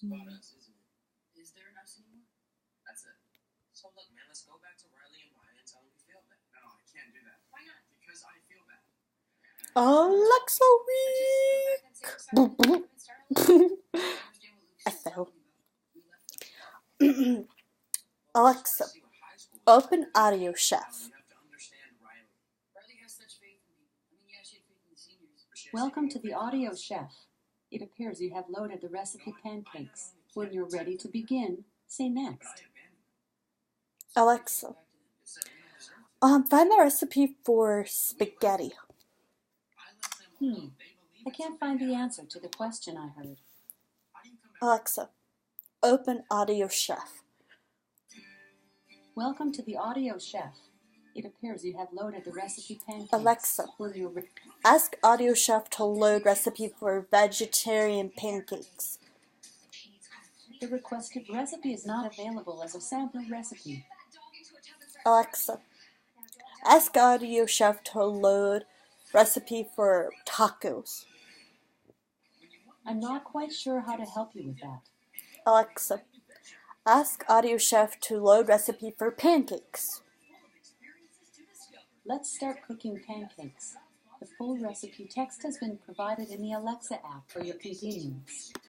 about us, isn't it? Is there an us anymore? That's it. So look, man, let's go back to Riley and Maya and tell them we feel bad. No, I can't do that. Why not? Because I feel bad. Alexa week. I fell. Alexa, open Audio Chef. Welcome to the Audio Chef. It appears you have loaded the recipe pancakes. When you're ready to begin, say next. Alexa, find the recipe for spaghetti. I can't find the answer to the question I heard. Alexa, open Audio Chef. Welcome to the Audio Chef. It appears you have loaded the recipe pancakes. Alexa, ask Audio Chef to load recipe for vegetarian pancakes. The requested recipe is not available as a sample recipe. Alexa, ask Audio Chef to load recipe for tacos. I'm not quite sure how to help you with that. Alexa, ask Audio Chef to load recipe for pancakes. Let's start cooking pancakes. The full recipe text has been provided in the Alexa app for your convenience.